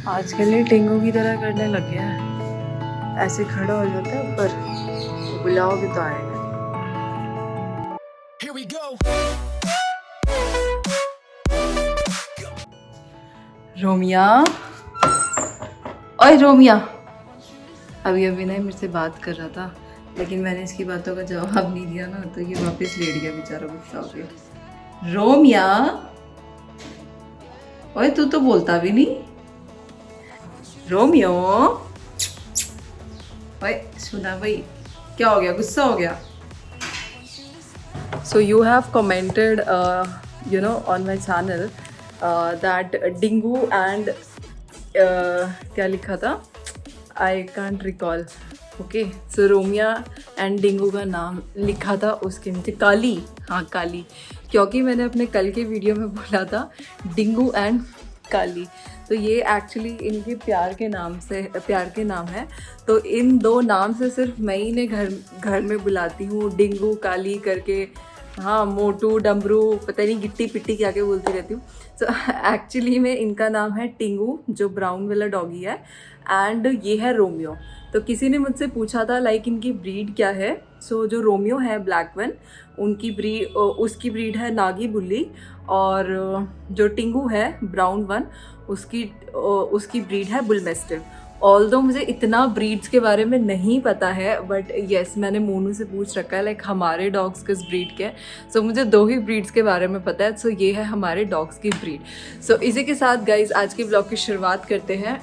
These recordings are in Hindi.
आजकल ये टिंगू की तरह करने लग गया है, ऐसे खड़ा हो जाता है ऊपर, बुलाओगे तो आएगा। Here we go. रोमिया, ओए रोमिया, अभी अभी ना मेरे से बात कर रहा था, लेकिन मैंने इसकी बातों का जवाब नहीं दिया ना, तो ये वापस लेट गया बेचारा, गुस्सा हो गया। रोमिया, ओए तू तो बोलता भी नहीं। रोमियो, ओए सुना भाई, क्या हो गया, गुस्सा हो गया? So you have commented, on my channel that Dingo and क्या लिखा था? I can't recall. Okay, so रोमिया एंड डिंगू का नाम लिखा था उसके नीचे, काली, हाँ काली, क्योंकि मैंने अपने कल के वीडियो में बोला था डिंगू एंड काली, तो ये एक्चुअली इनके प्यार के नाम है। तो इन दो नाम से सिर्फ मैं ही ने घर में बुलाती हूँ, डिंगू काली करके, हाँ मोटू डमरू पता नहीं गिट्टी पिट्टी क्या क्या बोलती रहती हूँ। सो एक्चुअली में इनका नाम है टिंगू, जो ब्राउन वाला डॉगी है, एंड ये है रोमियो। तो किसी ने मुझसे पूछा था लाइक इनकी ब्रीड क्या है। सो जो रोमियो है ब्लैक वन, उसकी ब्रीड है नागी बुल्ली, और जो टिंगू है ब्राउन वन, उसकी ब्रीड है बुलमेस्टिव। ऑल्दो मुझे इतना ब्रीड्स के बारे में नहीं पता है, बट येस मैंने मोनू से पूछ रखा है लाइक हमारे डॉग्स किस ब्रीड के हैं। सो मुझे 2 ही ब्रीड्स के बारे में पता है। सो ये है हमारे डॉग्स की ब्रीड। सो इसी के साथ गाइज आज की ब्लॉग की शुरुआत करते हैं।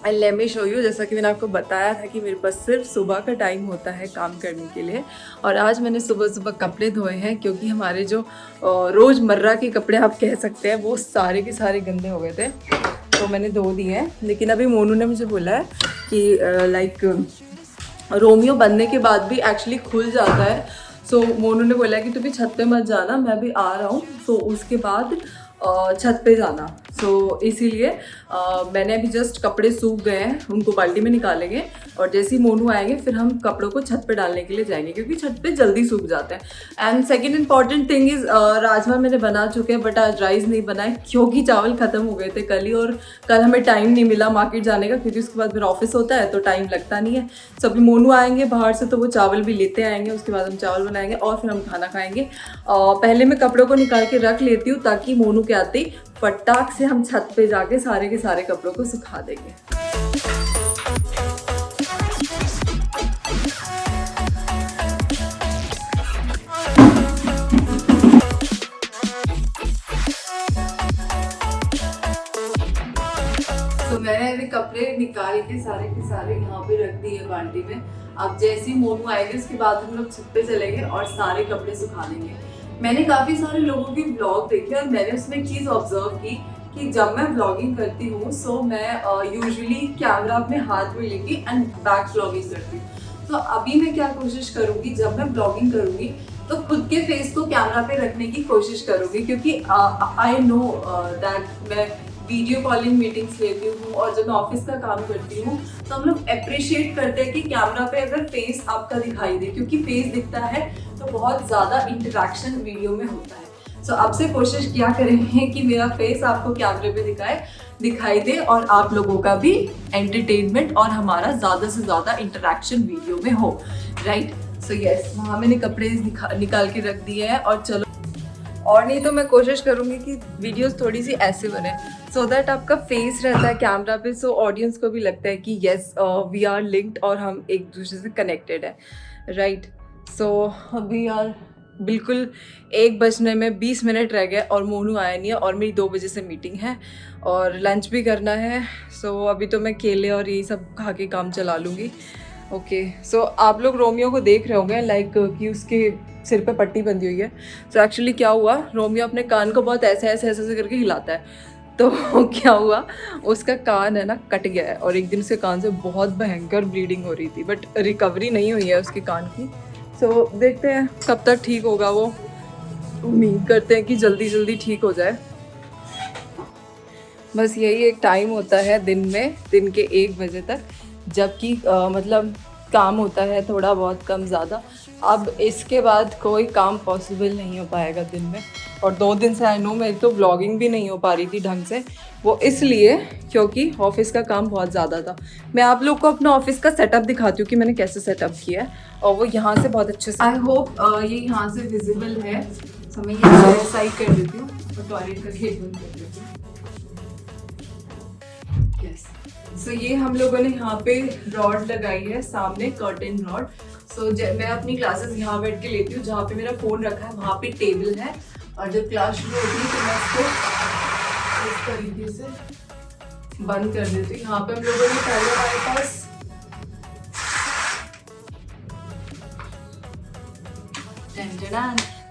And let me show you, जैसा कि मैंने आपको बताया था कि मेरे पास सिर्फ सुबह का टाइम होता है काम करने के लिए, और आज मैंने सुबह सुबह कपड़े धोए हैं, क्योंकि हमारे जो रोज़मर्रा के कपड़े आप कह सकते हैं वो सारे के सारे गंदे हो गए थे, तो मैंने धो दिए हैं। लेकिन अभी मोनू ने मुझे बोला है कि लाइक रोमियो बनने के बाद भी एक्चुअली खुल जाता है। सो मोनू ने बोला कि तू भी छत पे मत जाना, मैं भी आ रहा हूँ, सो उसके बाद छत पे जाना। सो इसीलिए मैंने अभी जस्ट कपड़े सूख गए हैं, उनको बाल्टी में निकालेंगे, और जैसे ही मोनू आएंगे फिर हम कपड़ों को छत पे डालने के लिए जाएंगे, क्योंकि छत पे जल्दी सूख जाते हैं। And second important thing is, rajma मैंने बना चुके हैं, बट आज राइस नहीं बनाए क्योंकि चावल ख़त्म हो गए थे कल ही, और कल हमें टाइम नहीं मिला मार्केट जाने का, क्योंकि उसके बाद मेरा ऑफिस होता है तो टाइम लगता नहीं है। सो अभी मोनू आएंगे बाहर से तो वो चावल भी लेते आएंगे, उसके बाद हम चावल बनाएंगे और फिर हम खाना खाएंगे। पहले मैं कपड़ों को निकाल के रख लेती हूँ, ताकि मोनू के आते ही फटाक से हम छत पे जाके सारे के सारे कपड़ों को सुखा देंगे। तो मैंने अभी कपड़े निकाल के सारे यहाँ पे रख दिए बाल्टी में। अब जैसे ही मोनू आएंगे उसके बाद हम लोग छत पे चलेंगे और सारे कपड़े सुखा देंगे। मैंने काफ़ी सारे लोगों की व्लॉग देखे और मैंने उसमें एक चीज़ ऑब्जर्व की कि जब मैं व्लॉगिंग करती हूँ सो मैं यूजुअली कैमरा अपने हाथ में लेके एंड बैक व्लॉगिंग करती हूँ। तो अभी मैं क्या कोशिश करूँगी, जब मैं व्लॉगिंग करूँगी तो खुद के फेस को कैमरा पे रखने की कोशिश करूँगी, क्योंकि आई नो दैट मैं वीडियो कॉलिंग मीटिंग्स लेती हूँ और जब मैं ऑफिस का काम करती हूँ तो हम लोग अप्रिशिएट करते हैं कि कैमरा पे अगर फेस आपका दिखाई दे, क्योंकि फेस दिखता है तो बहुत ज़्यादा इंटरेक्शन वीडियो में होता है। सो आपसे कोशिश किया करेंगे कि मेरा फेस आपको कैमरे पे दिखाई दे और आप लोगों का भी एंटरटेनमेंट और हमारा ज़्यादा से ज़्यादा इंटरेक्शन वीडियो में हो, राइट। सो यस, वहाँ मैंने कपड़े निकाल के रख दिए हैं, और चलो, और नहीं तो मैं कोशिश करूँगी कि वीडियोस थोड़ी सी ऐसे बने सो दैट आपका फेस रहता है कैमरा पे, सो ऑडियंस को भी लगता है कि येस वी आर लिंक्ड और हम एक दूसरे से कनेक्टेड है, राइट। सो अभी यार बिल्कुल 1 बजने में 20 मिनट रह गए और मोनू आया नहीं है, और मेरी 2 बजे से मीटिंग है और लंच भी करना है। सो अभी तो मैं केले और यही सब खा के काम चला लूँगी। ओके, सो आप लोग रोमियो को देख रहे होंगे लाइक कि उसके सिर पे पट्टी बंधी हुई है। सो एक्चुअली क्या हुआ, रोमियो अपने कान को बहुत ऐसे करके हिलाता है, तो क्या हुआ, उसका कान है ना कट गया है, और एक दिन उसके कान से बहुत भयंकर ब्लीडिंग हो रही थी, बट रिकवरी नहीं हुई है उसके कान की। सो देखते हैं कब तक ठीक होगा वो, उम्मीद करते हैं कि जल्दी जल्दी ठीक हो जाए। बस यही एक टाइम होता है दिन में, दिन के 1 बजे तक, जबकि मतलब काम होता है थोड़ा बहुत कम ज़्यादा। अब इसके बाद कोई काम पॉसिबल नहीं हो पाएगा दिन में, और 2 दिन से आई नो मेरी तो व्लॉगिंग भी नहीं हो पा रही थी ढंग से। वो इसलिए क्योंकि ऑफिस का काम बहुत ज़्यादा था। मैं आप लोग को अपना ऑफिस का सेटअप दिखाती हूँ कि मैंने कैसे सेटअप किया है, और वो यहाँ से बहुत अच्छे से, आई होप ये यहाँ से विजिबल है। तो मैं ये साइड कर देती हूँ और टॉयलेट का गेट बंद कर देती हूँ। यस, सो ये हम लोगों ने यहाँ पे रॉड लगाई है सामने, कर्टेन रॉड। सो मैं अपनी क्लासेस यहाँ बैठ के लेती हूँ, जहाँ पे मेरा फ़ोन रखा है वहाँ पे टेबल है, और जब क्लास शुरू होती है तो मैं इसको इस तरीके से बंद कर देती हूँ। यहाँ पे हम लोगों ने पहले हमारे पास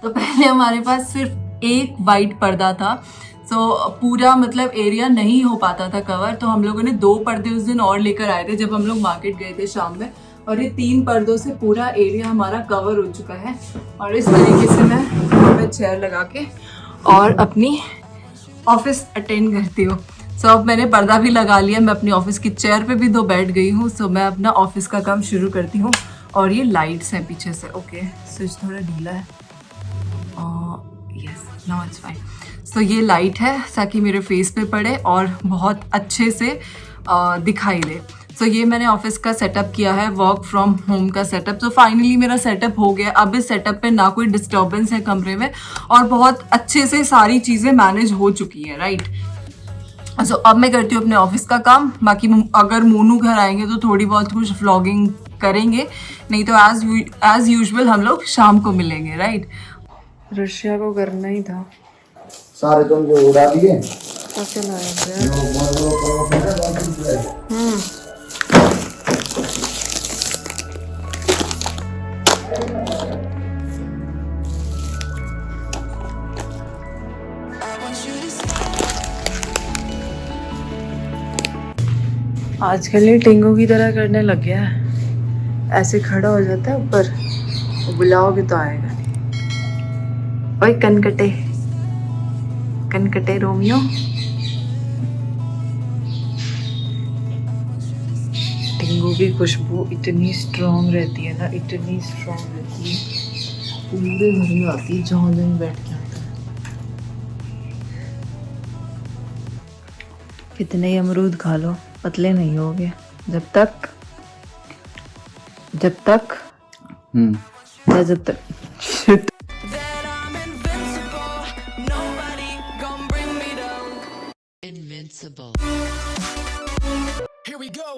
तो पहले हमारे पास सिर्फ एक वाइट पर्दा था, सो पूरा मतलब एरिया नहीं हो पाता था कवर। तो हम लोगों ने 2 पर्दे उस दिन और लेकर आए थे जब हम लोग मार्केट गए थे शाम में, और ये 3 पर्दों से पूरा एरिया हमारा कवर हो चुका है। और इस तरीके से मैं यहाँ पे चेयर लगा के और अपनी ऑफिस अटेंड करती हूँ। सो अब मैंने पर्दा भी लगा लिया, मैं अपनी ऑफिस की चेयर पे भी 2 बैठ गई हूँ। सो मैं अपना ऑफिस का काम शुरू करती हूँ। और ये लाइट्स हैं पीछे से, ओके स्विच थोड़ा ढीला है, यस नाउ इट्स फाइन। सो ये लाइट है ताकि मेरे फेस पे पड़े और बहुत अच्छे से दिखाई दे। सो ये मैंने ऑफिस का सेटअप किया है, वर्क फ्रॉम होम का सेटअप। तो फाइनली मेरा सेटअप हो गया। अब इस सेटअप पे ना कोई डिस्टर्बेंस है कमरे में, और बहुत अच्छे से सारी चीज़ें मैनेज हो चुकी हैं, राइट। सो अब मैं करती हूँ अपने ऑफिस का काम। बाकी अगर मोनू घर आएंगे तो थोड़ी बहुत कुछ व्लॉगिंग करेंगे, नहीं तो एज यूजुअल हम लोग शाम को मिलेंगे, राइट। रशिया को करना ही था, सारे तुम जो उड़ा दिए आजकल ये टिंगू की तरह करने लग गया है। ऐसे खड़ा हो जाता है ऊपर, बुलाओगे तो आएगा नहीं। ओए कनकटे कनकटे रोमियो, टिंगू की खुशबू इतनी स्ट्रॉन्ग रहती है ना, इतनी स्ट्रॉन्ग रहती है, पूरे घर में आती है जहाँ जहाँ बैठ के आता है। कितने ही अमरूद खा लो पतले नहीं होगे जब तक shit. Invincible. Here we go.